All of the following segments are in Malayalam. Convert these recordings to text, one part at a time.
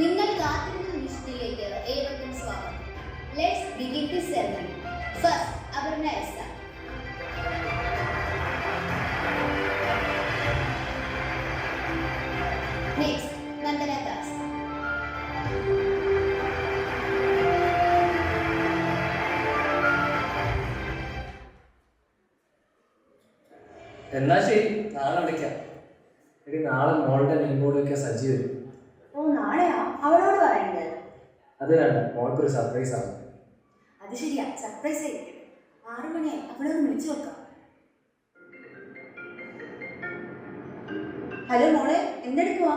നിങ്ങൾ കാത്തിരുന്ന നിമിഷത്തിലേക്ക് ഏവർക്കും സ്വാഗതം. Let's begin this ceremony. First, Abarna Esther. Next, Nandana Das. എന്നാ ശരി, നാളെ വിളിക്കാം. എടി, നാളെ മോളുടെ നെയിംബോർഡൊക്കെ സജ്ജീകരിക്കും. ഓ, നാളെയാ അവളോട് പറയണ്ടേ? അത് വേണ്ട, മോൾക്കൊരു സർപ്രൈസ് ആണ്. അത് ശരിയാ, സർപ്രൈസ് ആയിരിക്കും. 6 മണിയായി, അവളെ ഒന്ന് വിളിച്ചു നോക്കാം. ഹലോ മോളെ, എന്തെടുക്കുവാ?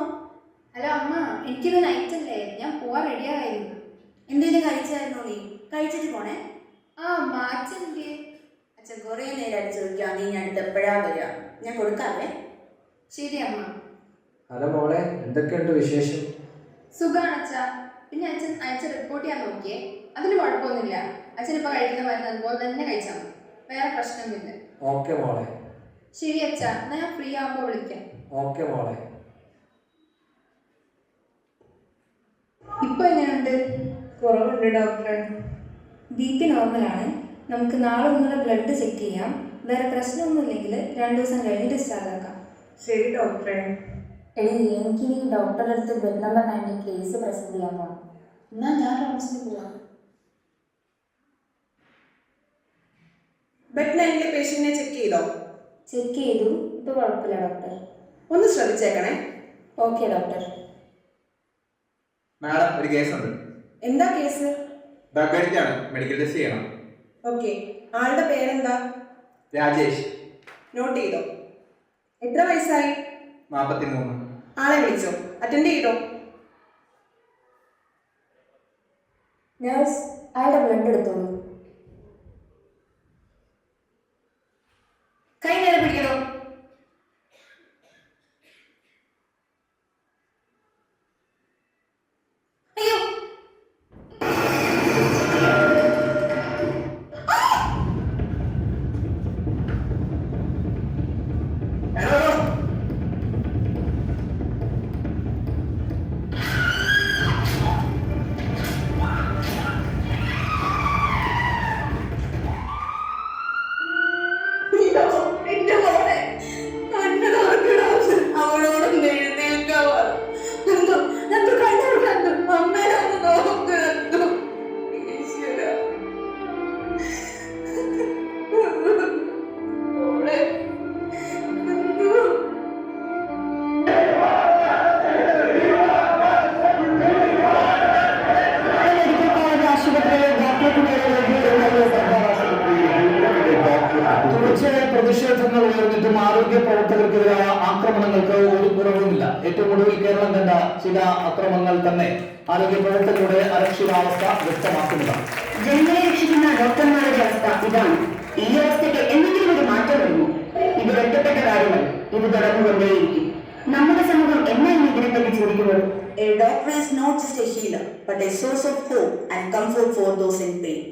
ഹലോ അമ്മ, എനിക്കിത് നൈറ്റ് അല്ലേ, ഞാൻ പോവാൻ റെഡിയായിരുന്നു. എന്തെങ്കിലും കഴിച്ചായിരുന്നോ നീ? കഴിച്ചിട്ട് പോണേ. ആ അമ്മ, അച്ഛൻ്റെ അച്ഛൻ കുറേ നേരമായിട്ട് ചോദിക്കാം, നീ ഞാൻ അടുത്ത് എപ്പോഴാ വരിക? ഞാൻ കൊടുക്കാവേ. ശരി അമ്മ. ഹലോ മോളെ, എന്തൊക്കെയുണ്ട് വിശേഷം? സുഖാണ് അച്ഛാ. പിന്നെ അച്ഛൻ അയച്ച റിപ്പോർട്ട് ചെയ്യാൻ നോക്കിയേ, അതിന് കുഴപ്പമൊന്നുമില്ല. അച്ഛൻ ഇപ്പോൾ കഴിക്കുന്ന മരുന്ന് അതുപോലെ തന്നെ കഴിച്ചാൽ മതി, വേറെ പ്രശ്നമൊന്നുമില്ല. ഓക്കെ മോളെ. ശരി അച്ഛാ, എന്നാൽ ഞാൻ ഫ്രീ ആകുമ്പോൾ വിളിക്കാം. ഓക്കെ മോളെ. ഇപ്പോൾ എങ്ങനെയുണ്ട്? കുറവുണ്ട് ഡോക്ടറെ. BP നോർമലാണ്. നമുക്ക് നാളെ ഒന്നുകൂടെ ബ്ലഡ് ചെക്ക് ചെയ്യാം. വേറെ പ്രശ്നമൊന്നുമില്ലെങ്കിൽ 2 ദിവസം കഴിഞ്ഞ് ഡിസ്ചാർജ് ആക്കാം. ശരി ഡോക്ടറെ. എടി, എനിക്കിനി ഡോക്ടറുടെ അടുത്ത് ബെഡ് നമ്പർ 9 കേസ് പ്രസന്റ് ചെയ്യാൻ പോകണം. എന്നാ ഞാൻ റൗണ്ട്സിന് പോവാം. ബെഡ് 9 പേഷ്യന്റിനെ ചെക്ക് ചെയ്തോ? ചെക്ക് ചെയ്തു, ഇപ്പോൾ കുഴപ്പമില്ല ഡോക്ടർ. ഒന്ന് ശ്രദ്ധിച്ചേക്കണേ. Okay doctor. മാഡം, ഒരു കേസുണ്ട്. എന്താ കേസ്? ഡ്രഗ് അഡിക്റ്റ് ആണ്, മെഡിക്കൽ ടെസ്റ്റ് ചെയ്യണം. ഓക്കെ, ആളുടെ പേരെന്താ? രാജേഷ്. നോട്ട് ചെയ്തോ. എത്ര വയസ്സായി? 43. ആളെ വിളിച്ചോ? അറ്റൻഡ് ചെയ്തോ? നേഴ്സ്, അയാളുടെ ബ്ലഡ് എടുത്തോളൂ. കൈ നേരെ പിടിക്കണോ? അയ്യോ, എന്റെ മോളെ അവളോടൊന്ന് എഴുന്നേൽക്കാവാ. എന്തോ എന്തോ കണ്ടു അമ്മേനെ ഒന്ന് നോക്കുന്നു. ഈശ്വരാ. മോളെ എന്തോ. തുടർച്ചയായ പ്രതിഷേധങ്ങൾ ഉയർന്നിട്ടും ആരോഗ്യ പ്രവർത്തകർക്കെതിരായ ആക്രമണങ്ങൾക്ക് ഒരു കുറവുമില്ല. ഏറ്റവും ഒടുവിൽ കേരളം കണ്ട ചില അക്രമങ്ങൾ തന്നെ ആരോഗ്യ പ്രവർത്തകരുടെ അരക്ഷിതാവസ്ഥ വ്യക്തമാക്കുന്നതാണ്. ജനങ്ങളെ രക്ഷിക്കുന്ന ഡോക്ടർമാരുടെ അവസ്ഥ ഇതാണ്. ഈ അവസ്ഥയ്ക്ക് എന്തെങ്കിലും ഒരു മാറ്റം വരുമോ? ഇത് ഒറ്റപ്പെട്ട കാര്യങ്ങൾ, ഇത് തുടർന്നുകൊണ്ടേയിരിക്കും. നമ്മുടെ സമൂഹം എന്നാണ് ഇതിനെപ്പറ്റി ചോദിക്കുന്നത്? A doctor is not just a healer, but a source of hope and comfort for those in pain.